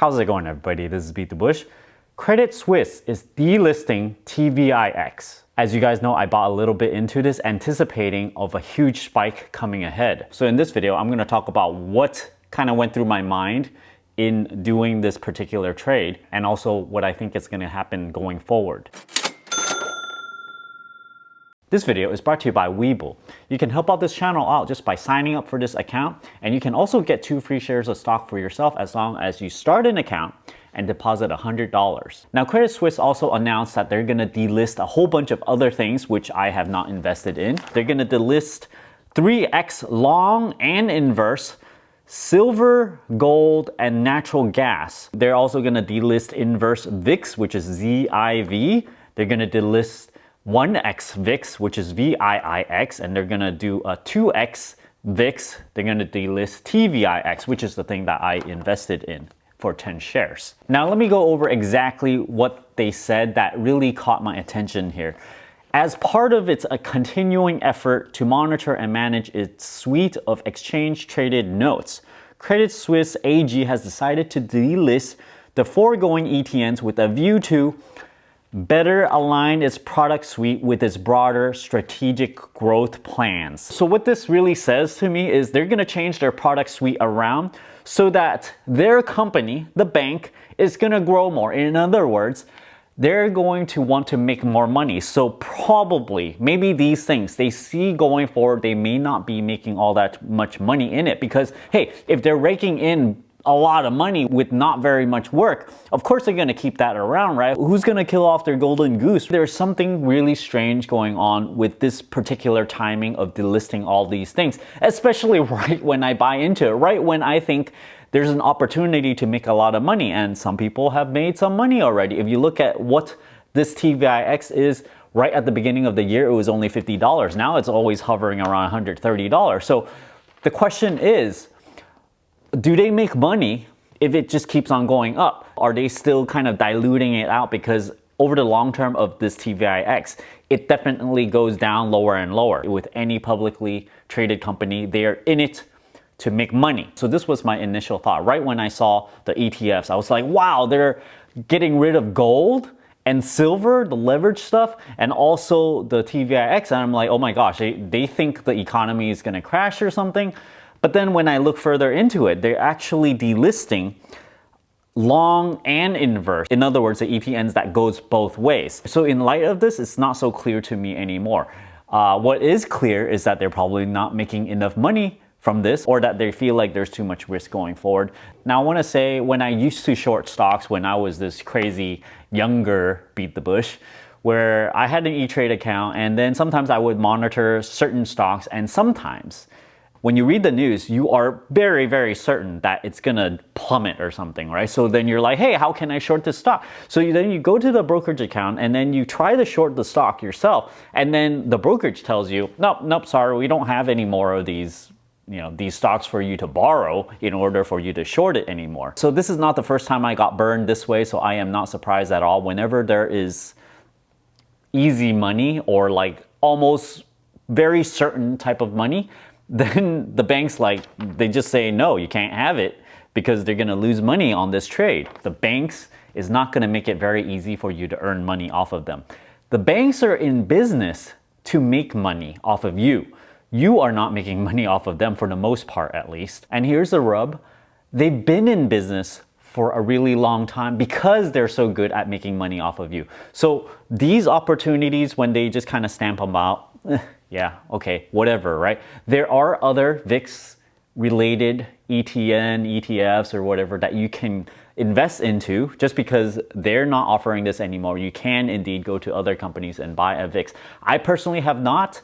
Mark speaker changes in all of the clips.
Speaker 1: How's it going, everybody? This is BeatTheBush. Credit Suisse is delisting TVIX. As you guys know, I bought a little bit into this, anticipating of a huge spike coming ahead. So in this video, I'm going to talk about what kind of went through my mind in doing this particular trade, and also what I think is going to happen going forward. This video is brought to you by Webull. You can help out this channel out just by signing up for this account, and you can also get 2 free shares of stock for yourself as long as you start an account and deposit $100. Now, Credit Suisse also announced that they're gonna delist a whole bunch of other things which I have not invested in. They're gonna delist 3X long and inverse, silver, gold, and natural gas. They're also gonna delist inverse VIX, which is ZIV. They're gonna delist 1X VIX, which is VIIX, and they're gonna do a 2X VIX. They're gonna delist TVIX, which is the thing that I invested in for 10 shares. Now let me go over exactly what they said that really caught my attention here. As part of its a continuing effort to monitor and manage its suite of exchange-traded notes, Credit Suisse AG has decided to delist the foregoing ETNs with a view to better align its product suite with its broader strategic growth plans. So what this really says to me is they're gonna change their product suite around so that their company, the bank, is gonna grow more. In other words, they're going to want to make more money. So probably, maybe these things they see going forward, they may not be making all that much money in it because, hey, if they're raking in a lot of money with not very much work, of course they're gonna keep that around, right? Who's gonna kill off their golden goose? There's something really strange going on with this particular timing of delisting all these things, especially right when I buy into it, right when I think there's an opportunity to make a lot of money, and some people have made some money already. If you look at what this TVIX is, right at the beginning of the year, it was only $50. Now it's always hovering around $130. So the question is, do they make money if it just keeps on going up? Are they still kind of diluting it out? Because over the long term of this TVIX, it definitely goes down lower and lower. With any publicly traded company, they are in it to make money. So this was my initial thought. Right when I saw the ETFs, I was like, wow, they're getting rid of gold and silver, the leverage stuff, and also the TVIX. And I'm like, oh my gosh, they think the economy is gonna crash or something. But then when I look further into it, they're actually delisting long and inverse. In other words, the ETNs that goes both ways. So in light of this, it's not so clear to me anymore. What is clear is that they're probably not making enough money from this, or that they feel like there's too much risk going forward. Now I want to say, when I used to short stocks when I was this crazy younger BeatTheBush, where I had an E-Trade account, and then sometimes I would monitor certain stocks, and sometimes when you read the news, you are very, very certain that it's gonna plummet or something, right? So then you're like, hey, how can I short this stock? So then you go to the brokerage account and then you try to short the stock yourself. And then the brokerage tells you, nope, sorry, we don't have any more of these, these stocks for you to borrow in order for you to short it anymore. So this is not the first time I got burned this way, so I am not surprised at all. Whenever there is easy money or like almost very certain type of money, then the banks they just say, no, you can't have it because they're gonna lose money on this trade. The banks is not gonna make it very easy for you to earn money off of them. The banks are in business to make money off of you. You are not making money off of them for the most part, at least. And here's the rub. They've been in business for a really long time because they're so good at making money off of you. So these opportunities, when they just kind of stamp them out, yeah, okay, whatever, right? There are other VIX related ETFs or whatever that you can invest into. Just because they're not offering this anymore, you can indeed go to other companies and buy a VIX. I personally have not.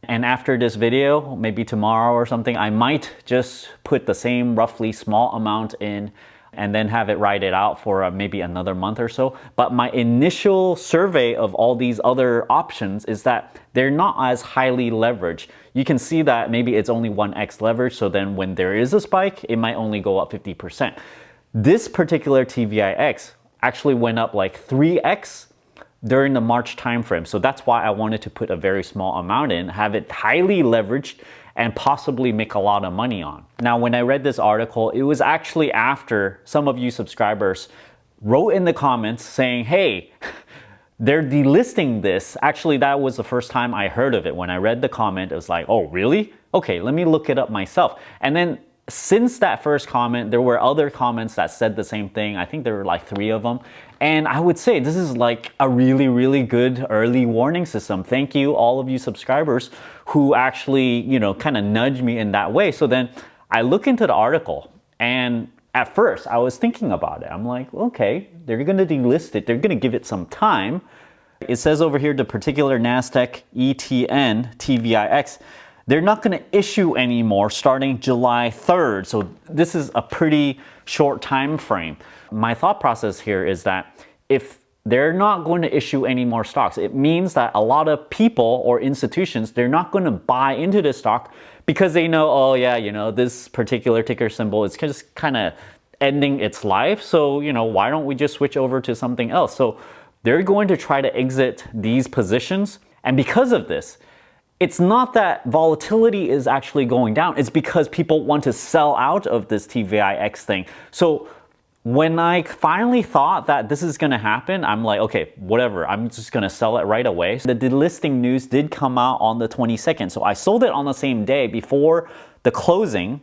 Speaker 1: And after this video, maybe tomorrow or something, I might just put the same roughly small amount in and then have it ride it out for maybe another month or so. But my initial survey of all these other options is that they're not as highly leveraged. You can see that maybe it's only 1x leverage, so then when there is a spike, it might only go up 50%. This particular TVIX actually went up like 3x during the March timeframe. So that's why I wanted to put a very small amount in, have it highly leveraged, and possibly make a lot of money on. Now, when I read this article, it was actually after some of you subscribers wrote in the comments saying, hey, they're delisting this. Actually, that was the first time I heard of it. When I read the comment, it was like, oh, really? Okay, let me look it up myself. And then since that first comment, there were other comments that said the same thing. I think there were like 3 of them. And I would say this is like a really, really good early warning system. Thank you, all of you subscribers who actually, kind of nudged me in that way. So then I look into the article, and at first I was thinking about it. I'm like, okay, they're going to delist it. They're going to give it some time. It says over here, the particular NASDAQ ETN TVIX, they're not going to issue anymore starting July 3rd. So this is a pretty short time frame. My thought process here is that if they're not going to issue any more stocks, it means that a lot of people or institutions, they're not going to buy into this stock because they know, oh yeah, this particular ticker symbol is just kind of ending its life. So, why don't we just switch over to something else? So they're going to try to exit these positions. And because of this, it's not that volatility is actually going down. It's because people want to sell out of this TVIX thing. So when I finally thought that this is going to happen, I'm like, okay, whatever. I'm just going to sell it right away. The delisting news did come out on the 22nd. So I sold it on the same day before the closing.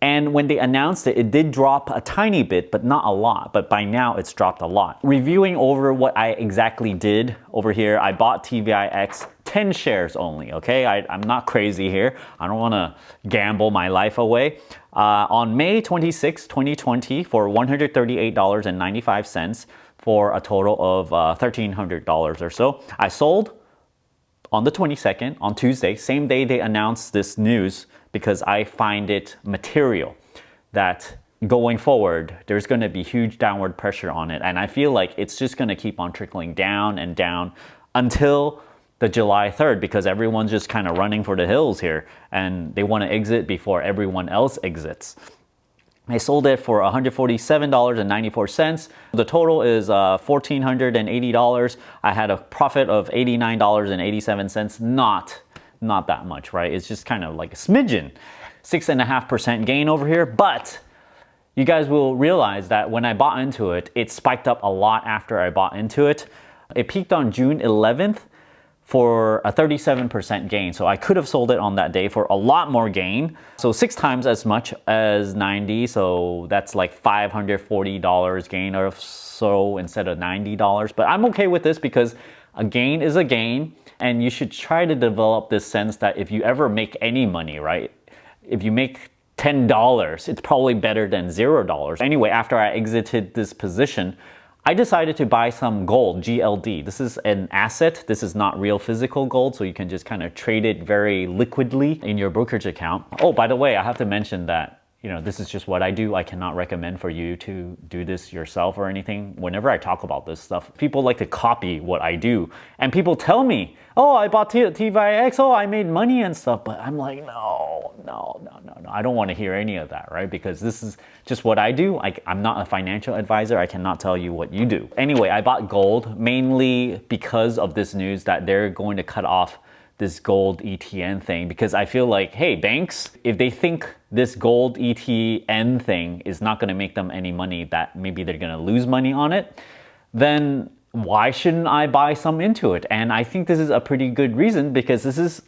Speaker 1: And when they announced it, it did drop a tiny bit, but not a lot. But by now, it's dropped a lot. Reviewing over what I exactly did over here, I bought TVIX 10 shares only, okay? I'm not crazy here. I don't want to gamble my life away. On May 26, 2020, for $138.95 for a total of $1,300 or so. I sold on the 22nd, on Tuesday, same day they announced this news, because I find it material that going forward, there's going to be huge downward pressure on it. And I feel like it's just going to keep on trickling down and down until the July 3rd, because everyone's just kind of running for the hills here and they want to exit before everyone else exits. I sold it for $147.94. The total is $1,480. I had a profit of $89.87. Not that much, right? It's just kind of like a smidgen. 6.5% gain over here. But you guys will realize that when I bought into it, it spiked up a lot after I bought into it. It peaked on June 11th for a 37% gain. So I could have sold it on that day for a lot more gain. So 6 times as much as 90. So that's like $540 gain or so instead of $90. But I'm okay with this because a gain is a gain. And you should try to develop this sense that if you ever make any money, right? If you make $10, it's probably better than $0. Anyway, after I exited this position, I decided to buy some gold, GLD. This is an asset. This is not real physical gold, so you can just kind of trade it very liquidly in your brokerage account. Oh, by the way, I have to mention that this is just what I do. I cannot recommend for you to do this yourself or anything. Whenever I talk about this stuff, people like to copy what I do. And people tell me, oh, I bought TVIX, oh, I made money and stuff. But I'm like, no. I don't want to hear any of that, right? Because this is just what I do. I'm not a financial advisor. I cannot tell you what you do. Anyway, I bought gold mainly because of this news that they're going to cut off this gold ETN thing, because I feel like, hey, banks, if they think this gold ETN thing is not going to make them any money, that maybe they're going to lose money on it, then why shouldn't I buy some into it? And I think this is a pretty good reason, because this is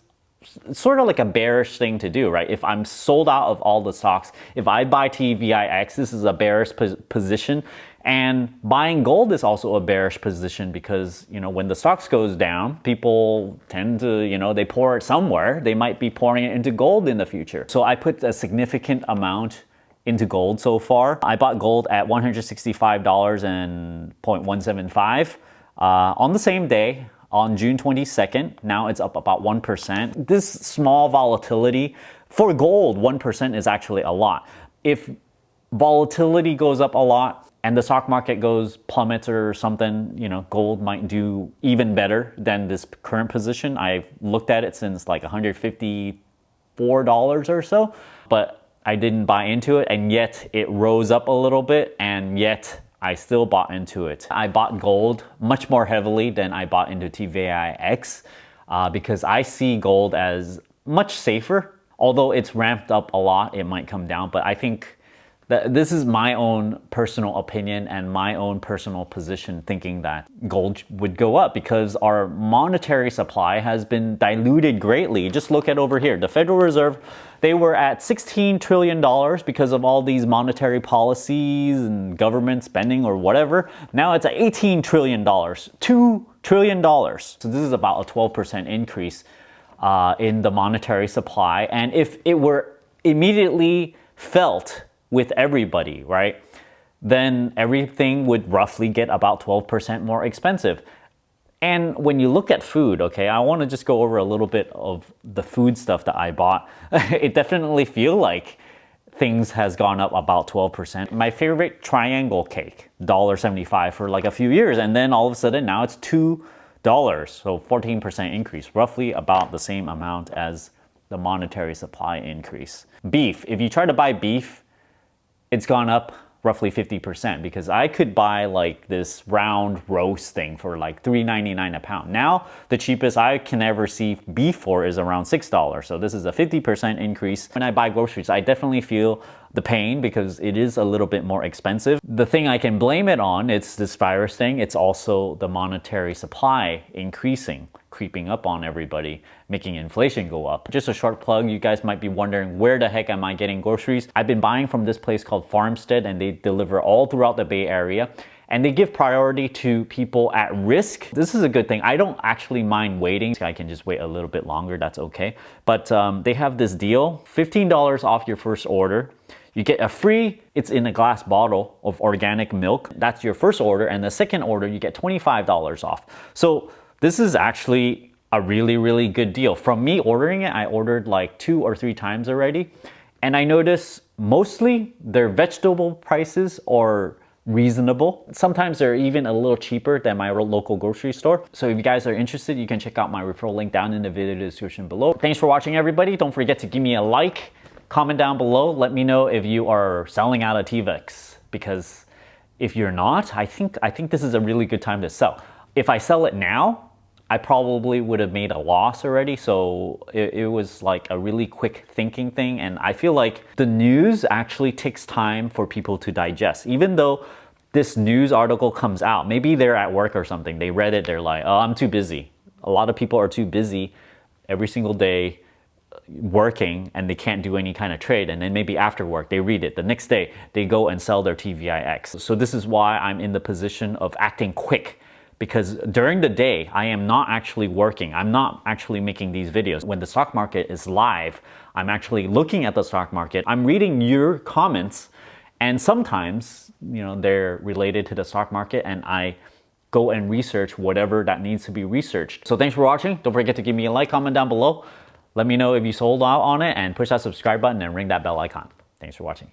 Speaker 1: sort of like a bearish thing to do, right? If I'm sold out of all the stocks, if I buy TVIX, this is a bearish position. And buying gold is also a bearish position because, when the stocks goes down, people tend to, they pour it somewhere. They might be pouring it into gold in the future. So I put a significant amount into gold so far. I bought gold at $165.175 on the same day, on June 22nd. Now it's up about 1%. This small volatility for gold, 1% is actually a lot. If volatility goes up a lot and the stock market plummets or something, gold might do even better than this current position. I've looked at it since like $154 or so, but I didn't buy into it, and yet it rose up a little bit, and yet I still bought into it. I bought gold much more heavily than I bought into TVIX because I see gold as much safer. Although it's ramped up a lot, it might come down, but I think that this is my own personal opinion and my own personal position, thinking that gold would go up because our monetary supply has been diluted greatly. Just look at over here, the Federal Reserve, they were at $16 trillion because of all these monetary policies and government spending or whatever. Now it's at $18 trillion, $2 trillion. So this is about a 12% increase in the monetary supply. And if it were immediately felt with everybody, right, then everything would roughly get about 12% more expensive. And when you look at food, okay, I want to just go over a little bit of the food stuff that I bought. It definitely feels like things has gone up about 12%. My favorite triangle cake, $1.75 for like a few years, and then all of a sudden now it's $2, so 14% increase, roughly about the same amount as the monetary supply increase. Beef, if you try to buy beef, it's gone up roughly 50% because I could buy like this round roast thing for like $3.99 a pound. Now, the cheapest I can ever see beef for is around $6. So this is a 50% increase. When I buy groceries, I definitely feel the pain because it is a little bit more expensive. The thing I can blame it on, it's this virus thing. It's also the monetary supply increasing, creeping up on everybody, making inflation go up. Just a short plug, you guys might be wondering, where the heck am I getting groceries? I've been buying from this place called Farmstead, and they deliver all throughout the Bay Area. And they give priority to people at risk. This is a good thing. I don't actually mind waiting. I can just wait a little bit longer, that's okay. But they have this deal, $15 off your first order. You get a free, it's in a glass bottle of organic milk. That's your first order. And the second order, you get $25 off. So this is actually a really, really good deal. From me ordering it, I ordered like 2 or 3 times already. And I notice mostly their vegetable prices are reasonable. Sometimes they're even a little cheaper than my local grocery store. So if you guys are interested, you can check out my referral link down in the video description below. Thanks for watching, everybody. Don't forget to give me a like, comment down below. Let me know if you are selling out of TVIX, because if you're not, I think this is a really good time to sell. If I sell it now, I probably would have made a loss already. So it was like a really quick thinking thing. And I feel like the news actually takes time for people to digest. Even though this news article comes out, maybe they're at work or something, they read it, they're like, oh, I'm too busy. A lot of people are too busy every single day working and they can't do any kind of trade. And then maybe after work, they read it. The next day, they go and sell their TVIX. So this is why I'm in the position of acting quick. Because during the day, I am not actually working. I'm not actually making these videos. When the stock market is live, I'm actually looking at the stock market. I'm reading your comments, and sometimes, you know, they're related to the stock market, and I go and research whatever that needs to be researched. So thanks for watching. Don't forget to give me a like, comment down below. Let me know if you sold out on it, and push that subscribe button and ring that bell icon. Thanks for watching.